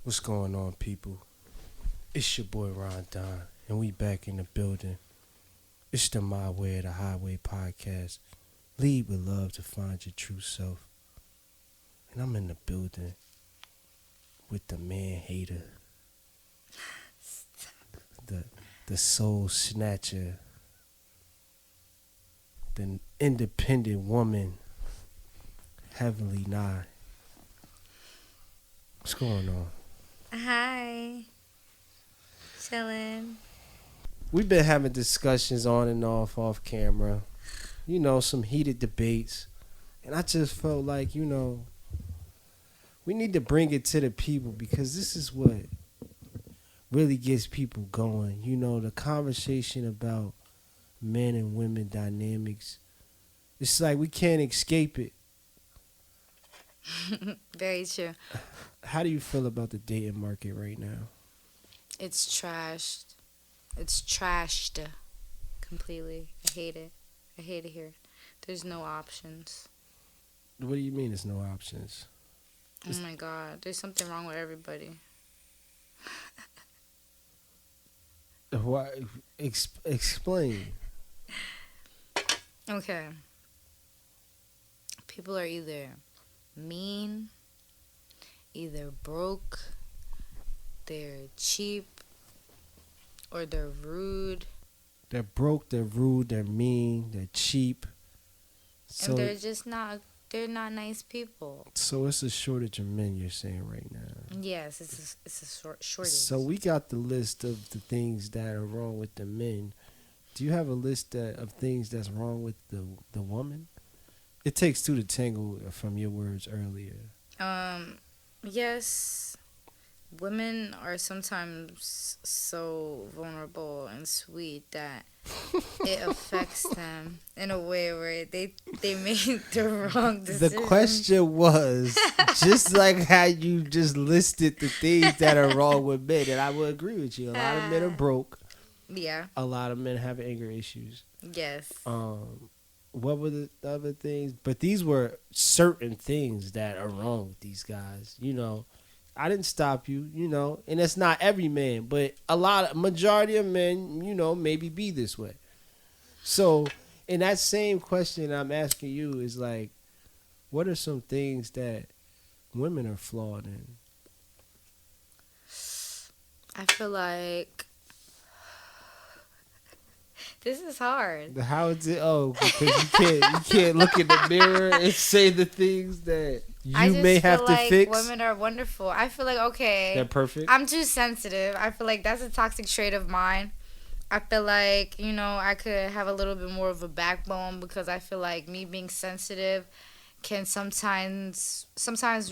What's going on, people? It's your boy Ron Don, and we back in the building. It's the My Way or the Highway podcast. Lead with love to find your true self. And I'm in the building with the man hater, the the soul snatcher, the independent woman, Heavenly Nine. What's going on? Hi. Chillin'. We've been having discussions on and off camera. Some heated debates. And I just felt like, we need to bring it to the people because this is what really gets people going. The conversation about men and women dynamics. It's like we can't escape it. Very true. How do you feel about the dating market right now? It's trashed. It's trashed completely. I hate it. I hate it here. There's no options. What do you mean there's no options? Oh my God. There's something wrong with everybody. Why? Explain. Okay. People are either mean, either broke, they're cheap, or they're rude. They're broke, they're rude, they're mean, they're cheap. And they're not nice people. So it's a shortage of men, you're saying right now. Yes, it's a shortage. So we got the list of the things that are wrong with the men. Do you have a list of things that's wrong with the woman? It takes two to tango from your words earlier. Yes, women are sometimes so vulnerable and sweet that it affects them in a way where they make the wrong decision. The question was, just like how you just listed the things that are wrong with men, and I would agree with you. A lot of men are broke. Yeah. A lot of men have anger issues. Yes. What were the other things? But these were certain things that are wrong with these guys. I didn't stop you, and it's not every man, but majority of men, maybe be this way. So, in that same question I'm asking you is like, what are some things that women are flawed in? I feel like this is hard. How is it? Oh, because you can't look in the mirror and say the things that you may have to fix. Women are wonderful. I feel like, okay, they're perfect. I'm too sensitive. I feel like that's a toxic trait of mine. I feel like, I could have a little bit more of a backbone because I feel like me being sensitive can sometimes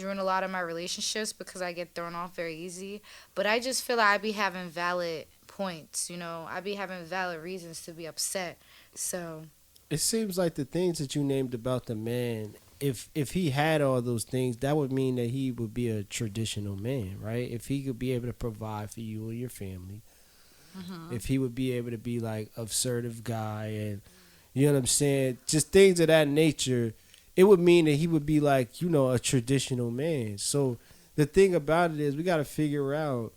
ruin a lot of my relationships because I get thrown off very easy. But I just feel like I be having valid points, I be having valid reasons to be upset. So it seems like the things that you named about the man, if he had all those things, that would mean that he would be a traditional man, right? If he could be able to provide for you and your family, if he would be able to be like assertive guy, and you know what I'm saying, just things of that nature, it would mean that he would be like, a traditional man. So the thing about it is we got to figure out,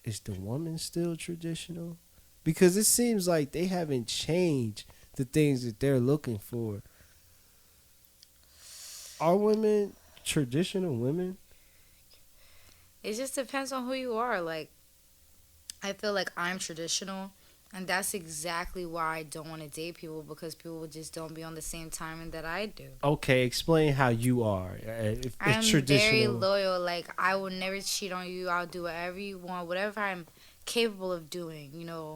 is the woman still traditional? Because it seems like they haven't changed the things that they're looking for. Are women traditional women? it just depends on who you are. Like, I feel like I'm traditional, and that's exactly why I don't want to date people, because people just don't be on the same timing that I do. Okay, explain how you are. If I'm traditional. very loyal. Like, I will never cheat on you. I'll do whatever you want, whatever I'm capable of doing,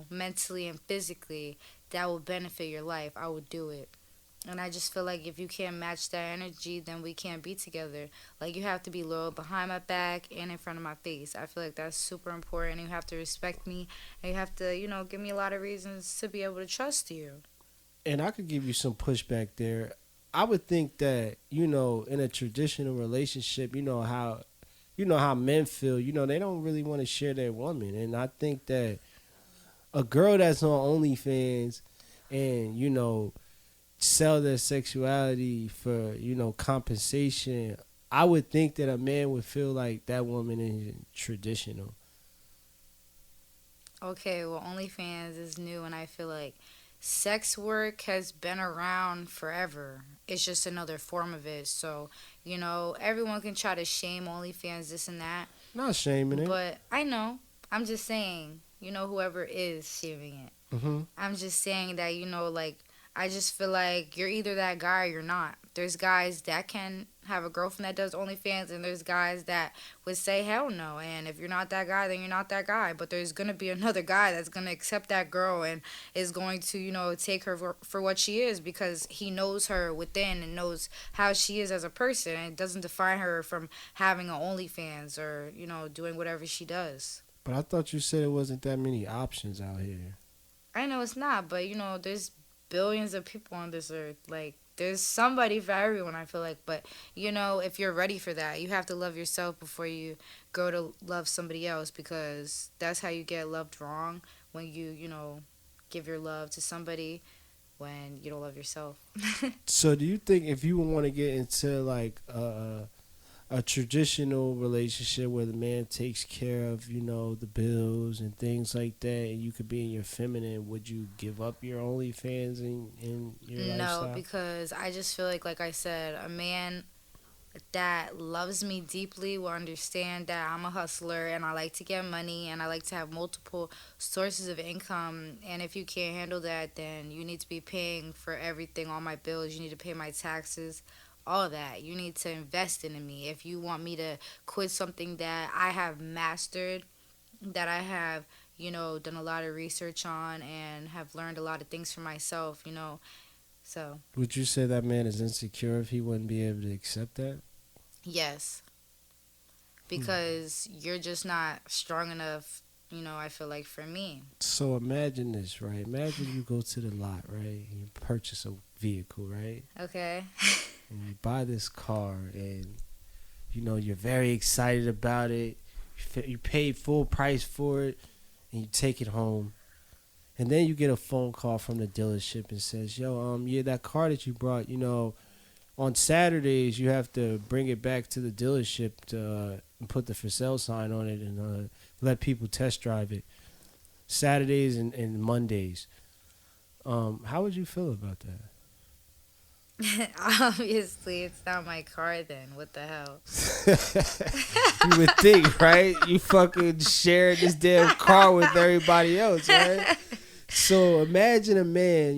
mentally and physically, that will benefit your life. I will do it. And I just feel like if you can't match that energy, then we can't be together. Like, you have to be loyal behind my back and in front of my face. I feel like that's super important. You have to respect me. And you have to, give me a lot of reasons to be able to trust you. And I could give you some pushback there. I would think that, in a traditional relationship, how men feel, they don't really want to share their woman. And I think that a girl that's on OnlyFans and, sell their sexuality for, compensation, I would think that a man would feel like that woman is traditional. Okay, well, OnlyFans is new, and I feel like sex work has been around forever. It's just another form of it. So, everyone can try to shame OnlyFans, this and that. Not shaming it. But I know. I'm just saying, whoever is shaming it. Mm-hmm. I'm just saying that, like, I just feel like you're either that guy or you're not. There's guys that can have a girlfriend that does OnlyFans, and there's guys that would say hell no. And if you're not that guy, then you're not that guy. But there's going to be another guy that's going to accept that girl and is going to, take her for what she is, because he knows her within and knows how she is as a person. And it doesn't define her from having an OnlyFans or, doing whatever she does. But I thought you said it wasn't that many options out here. I know it's not, but, there's billions of people on this earth. Like, there's somebody for everyone, I feel like. But, if you're ready for that, you have to love yourself before you go to love somebody else, because that's how you get loved wrong, when you, give your love to somebody when you don't love yourself. So do you think if you want to get into like a traditional relationship where the man takes care of, the bills and things like that, and you could be in your feminine, would you give up your OnlyFans and your lifestyle? No, because I just feel like I said, a man that loves me deeply will understand that I'm a hustler and I like to get money and I like to have multiple sources of income. And if you can't handle that, then you need to be paying for everything, all my bills. You need to pay my taxes, all of that. You need to invest in me. If you want me to quit something that I have mastered, that I have, done a lot of research on and have learned a lot of things for myself, so. Would you say that man is insecure if he wouldn't be able to accept that? Yes. Because you're just not strong enough, I feel like, for me. So imagine this, right? Imagine you go to the lot, right? And you purchase a vehicle, right? Okay. And you buy this car and, you're very excited about it. You pay full price for it and you take it home. And then you get a phone call from the dealership and says, yo, yeah, that car that you brought, on Saturdays you have to bring it back to the dealership to put the for sale sign on it and let people test drive it. Saturdays and Mondays. How would you feel about that? Obviously, it's not my car then. What the hell? You would think, right? You fucking share this damn car with everybody else, right? So imagine a man,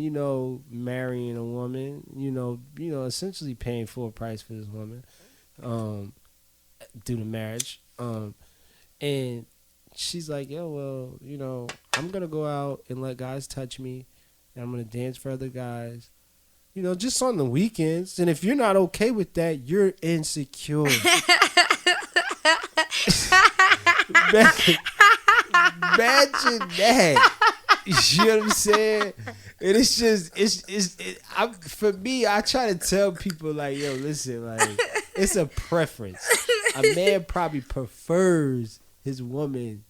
marrying a woman, essentially paying full price for this woman, due to marriage. And she's like, yo, well, I'm going to go out and let guys touch me, and I'm going to dance for other guys, just on the weekends. And if you're not okay with that, you're insecure. Imagine that. You know what I'm saying? And it's just, for me, I try to tell people, like, yo, listen, like, it's a preference. A man probably prefers his woman.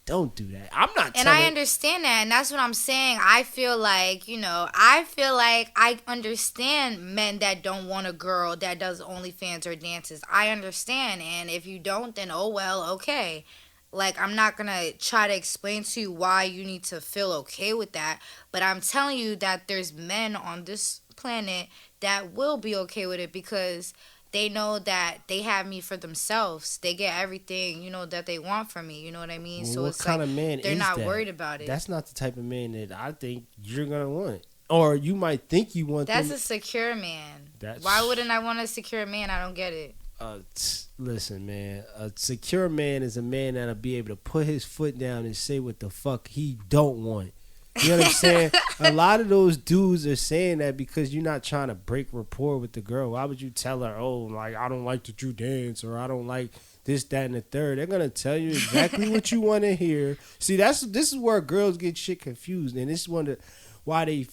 Don't do that. I'm not And I understand that, and that's what I'm saying. I feel like, I understand men that don't want a girl that does OnlyFans or dances. I understand, and if you don't, then oh well, okay. Like, I'm not going to try to explain to you why you need to feel okay with that. But I'm telling you that there's men on this planet that will be okay with it, because they know that they have me for themselves. They get everything, that they want from me. You know what I mean? Well, so what it's kind like of man they're is not that? worried about it. That's not the type of man that I think you're going to want. Or you might think you want That's them. a secure man. Why wouldn't I want a secure man? I don't get it. Listen, man. A secure man is a man that'll be able to put his foot down and say what the fuck he don't want. You know what I'm saying? A lot of those dudes are saying that because you're not trying to break rapport with the girl. Why would you tell her, oh, like, I don't like that you dance, or I don't like this, that, and the third? They're going to tell you exactly what you want to hear. See, this is where girls get shit confused, and this is why they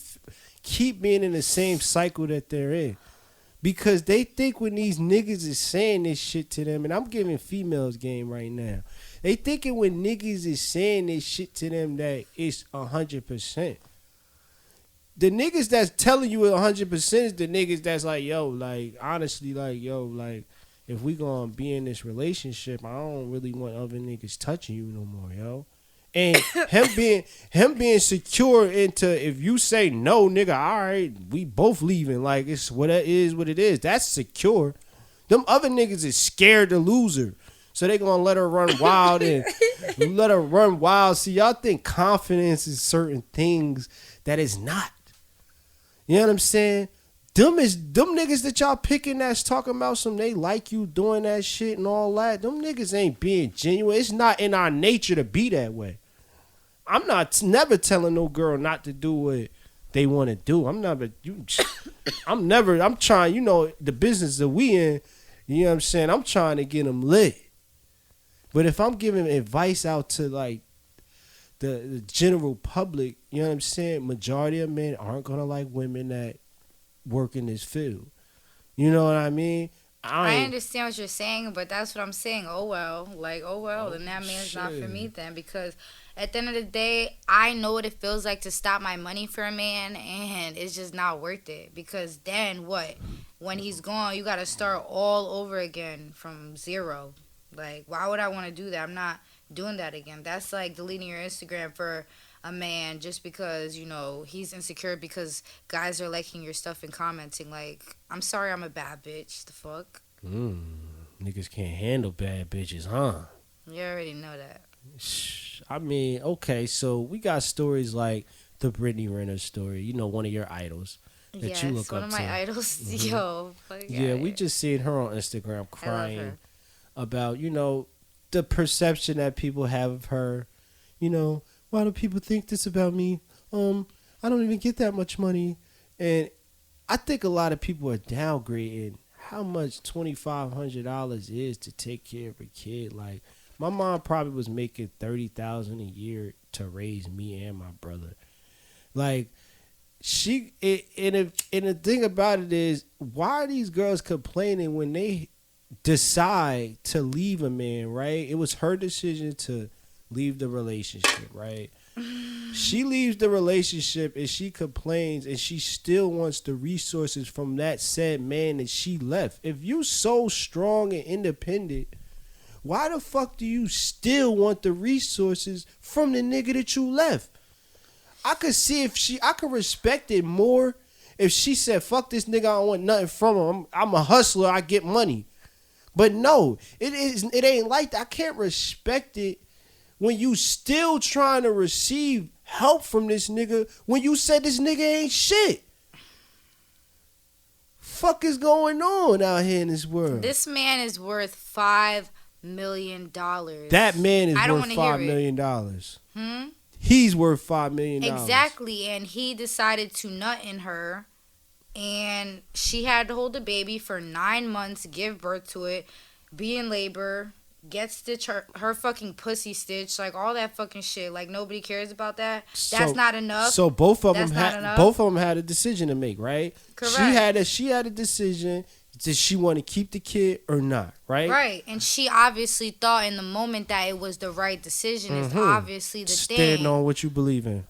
keep being in the same cycle that they're in. Because they think when these niggas is saying this shit to them, and I'm giving females game right now, they thinking when niggas is saying this shit to them that it's 100%. The niggas that's telling you 100% is the niggas that's like, yo, like, honestly, like, yo, like, if we gonna be in this relationship, I don't really want other niggas touching you no more, yo. And him being secure into, if you say no, nigga, all right, we both leaving. Like, it's what it is, what it is. That's secure. Them other niggas is scared to lose her. So they gonna let her run wild and let her run wild. See, y'all think confidence is certain things that is not. You know what I'm saying? Them niggas that y'all picking that's talking about some they like you doing that shit and all that. Them niggas ain't being genuine. It's not in our nature to be that way. I'm not never telling no girl not to do what they want to do. I'm trying, you know, the business that we in, you know what I'm saying? I'm trying to get them lit. But if I'm giving advice out to like the general public, you know what I'm saying? Majority of men aren't going to like women that work in this field. You know what I mean? I understand what you're saying, but that's what I'm saying. Oh well, then that man's not for me then, because at the end of the day, I know what it feels like to stop my money for a man, and it's just not worth it. Because then what? When he's gone, you got to start all over again from zero. Like, why would I want to do that? I'm not doing that again. That's like deleting your Instagram for a man just because, you know, he's insecure because guys are liking your stuff and commenting. Like, I'm sorry, I'm a bad bitch. The fuck? Niggas can't handle bad bitches, huh? You already know that. I mean, okay, so we got stories like the Brittany Renner story. You know, one of your idols that you look up to. One of my idols. Mm-hmm. Yo. Yeah, we just seen her on Instagram crying about, you know, the perception that people have of her. You know, why do people think this about me? I don't even get that much money. And I think a lot of people are downgrading how much $2,500 is to take care of a kid. Like, my mom probably was making $30,000 a year to raise me and my brother. Like, and the thing about it is, why are these girls complaining when they decide to leave a man, right? It was her decision to leave the relationship, right? She leaves the relationship and she complains and she still wants the resources from that said man that she left. If you so strong and independent, why the fuck do you still want the resources from the nigga that you left? I could see I could respect it more if she said, fuck this nigga, I don't want nothing from him. I'm a hustler, I get money. But no, it ain't like that. I can't respect it when you still trying to receive help from this nigga when you said this nigga ain't shit. Fuck is going on out here in this world? This man is worth $5 million. That man is worth $5 million. He's worth $5 million. Exactly, and he decided to nut in her, and she had to hold the baby for 9 months, give birth to it, be in labor, get stitched her fucking pussy stitched, like all that fucking shit. Like, nobody cares about that. That's not enough. So both of them had a decision to make, right? Correct. She had a decision. Did she want to keep the kid or not, right? Right, and she obviously thought in the moment that it was the right decision. It's obviously the thing. Standing on what you believe in.